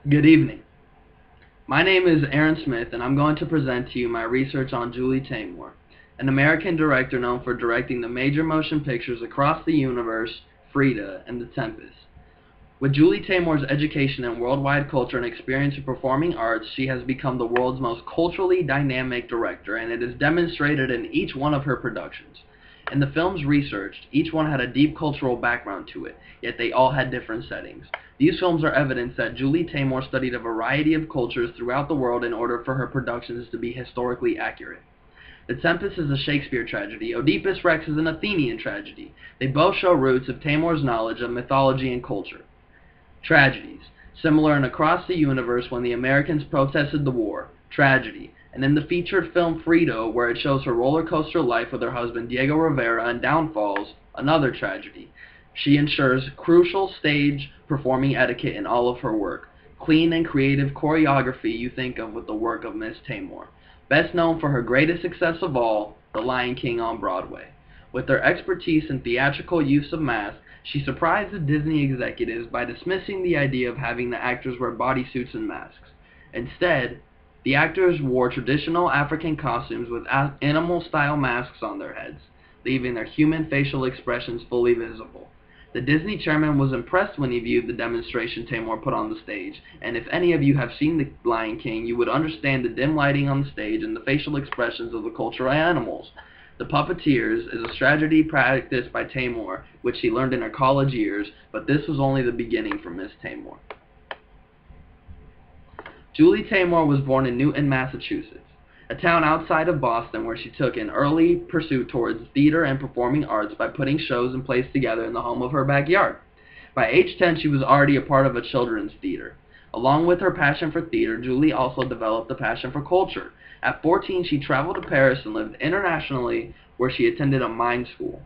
Good evening. My name is Aaron Smith, and I'm going to present to you my research on Julie Taymor, an American director known for directing the major motion pictures Across the Universe, Frida, and The Tempest. With Julie Taymor's education in worldwide culture and experience in performing arts, she has become the world's most culturally dynamic director, and it is demonstrated in each one of her productions. In the films researched, each one had a deep cultural background to it, yet they all had different settings. These films are evidence that Julie Taymor studied a variety of cultures throughout the world in order for her productions to be historically accurate. The Tempest is a Shakespeare tragedy. Oedipus Rex is an Athenian tragedy. They both show roots of Taymor's knowledge of mythology and culture. Tragedies. Similar in Across the Universe when the Americans protested the war. Tragedy. And in the featured film Frida, where it shows her roller coaster life with her husband Diego Rivera and downfalls, another tragedy. She ensures crucial stage performing etiquette in all of her work. Clean and creative choreography you think of with the work of Miss Taymor. Best known for her greatest success of all, The Lion King on Broadway. With her expertise in theatrical use of masks, she surprised the Disney executives by dismissing the idea of having the actors wear bodysuits and masks. Instead, the actors wore traditional African costumes with animal-style masks on their heads, leaving their human facial expressions fully visible. The Disney chairman was impressed when he viewed the demonstration Taymor put on the stage, and if any of you have seen The Lion King, you would understand the dim lighting on the stage and the facial expressions of the cultural animals. The Puppeteers is a strategy practiced by Taymor, which she learned in her college years, but this was only the beginning for Miss Taymor. Julie Taymor was born in Newton, Massachusetts, a town outside of Boston where she took an early pursuit towards theater and performing arts by putting shows and plays together in the home of her backyard. By age 10, she was already a part of a children's theater. Along with her passion for theater, Julie also developed a passion for culture. At 14, she traveled to Paris and lived internationally, where she attended a mime school.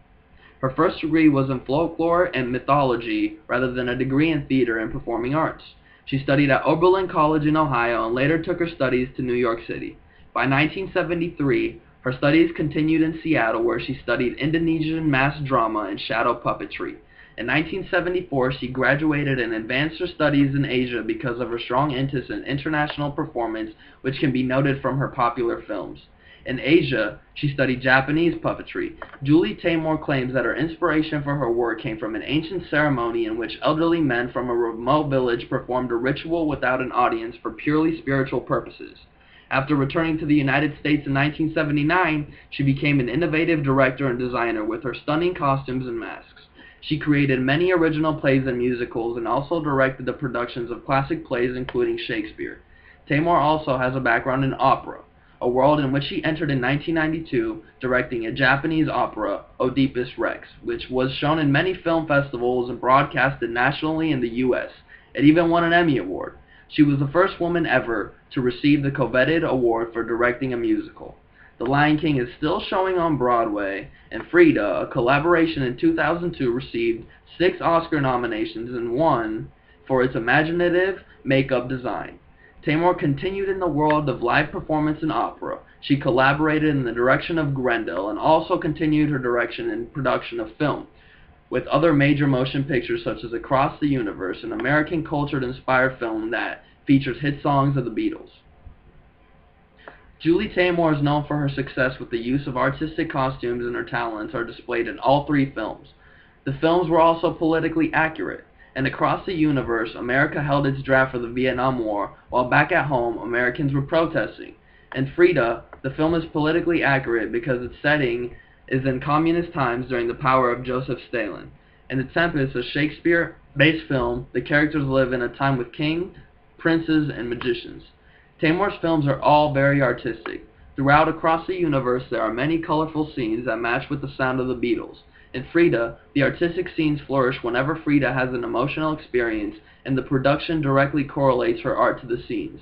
Her first degree was in folklore and mythology rather than a degree in theater and performing arts. She studied at Oberlin College in Ohio and later took her studies to New York City. By 1973, her studies continued in Seattle, where she studied Indonesian mass drama and shadow puppetry. In 1974, she graduated and advanced her studies in Asia because of her strong interest in international performance, which can be noted from her popular films. In Asia, she studied Japanese puppetry. Julie Taymor claims that her inspiration for her work came from an ancient ceremony in which elderly men from a remote village performed a ritual without an audience for purely spiritual purposes. After returning to the United States in 1979, she became an innovative director and designer with her stunning costumes and masks. She created many original plays and musicals and also directed the productions of classic plays including Shakespeare. Taymor also has a background in opera, a world in which she entered in 1992, directing a Japanese opera, Oedipus Rex, which was shown in many film festivals and broadcasted nationally in the U.S. It even won an Emmy Award. She was the first woman ever to receive the coveted award for directing a musical. The Lion King is still showing on Broadway, and Frida, a collaboration in 2002, received 6 Oscar nominations and won for its imaginative makeup design. Taymor continued in the world of live performance and opera. She collaborated in the direction of Grendel and also continued her direction in production of film, with other major motion pictures such as Across the Universe, an American culture-inspired film that features hit songs of the Beatles. Julie Taymor is known for her success with the use of artistic costumes, and her talents are displayed in all 3 films. The films were also politically accurate. And Across the Universe, America held its draft for the Vietnam War, while back at home, Americans were protesting. In Frida, the film is politically accurate because its setting is in communist times during the power of Joseph Stalin. In The Tempest, a Shakespeare-based film, the characters live in a time with kings, princes, and magicians. Taymor's films are all very artistic. Throughout Across the Universe, there are many colorful scenes that match with the sound of the Beatles. In Frida, the artistic scenes flourish whenever Frida has an emotional experience, and the production directly correlates her art to the scenes.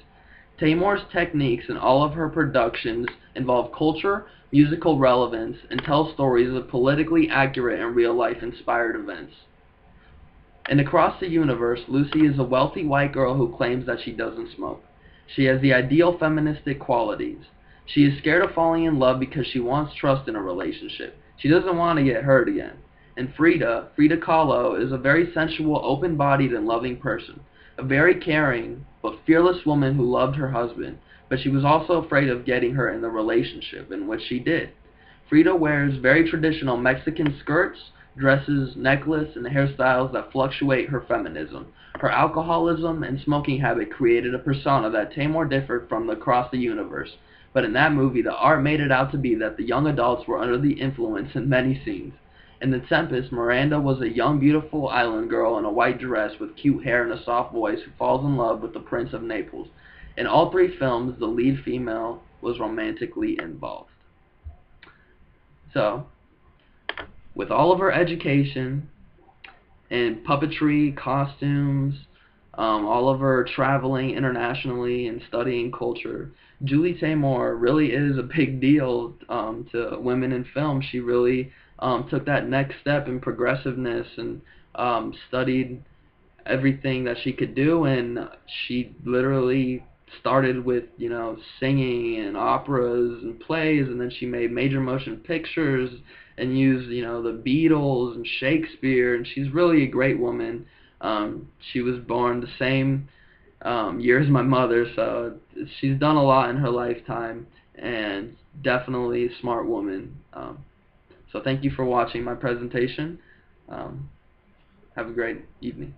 Taymor's techniques in all of her productions involve culture, musical relevance, and tell stories of politically accurate and real-life inspired events. In Across the Universe, Lucy is a wealthy white girl who claims that she doesn't smoke. She has the ideal feministic qualities. She is scared of falling in love because she wants trust in a relationship. She doesn't want to get hurt again. And Frida Kahlo, is a very sensual, open-bodied, and loving person. A very caring but fearless woman who loved her husband, but she was also afraid of getting her in the relationship, in which she did. Frida wears very traditional Mexican skirts, dresses, necklace, and hairstyles that fluctuate her feminism. Her alcoholism and smoking habit created a persona that Taymor differed from across the universe, but in that movie the art made it out to be that the young adults were under the influence in many scenes. In The Tempest, Miranda was a young beautiful island girl in a white dress with cute hair and a soft voice who falls in love with the Prince of Naples. In all three films, the lead female was romantically involved. So, with all of her education in puppetry, costumes, all of her traveling internationally and studying culture, Julie Taymor really is a big deal to women in film. She really took that next step in progressiveness and studied everything that she could do, and she literally started with singing and operas and plays, and then she made major motion pictures and used the Beatles and Shakespeare, and she's really a great woman. She was born the same year as my mother, so she's done a lot in her lifetime, and definitely a smart woman. So thank you for watching my presentation. Have a great evening.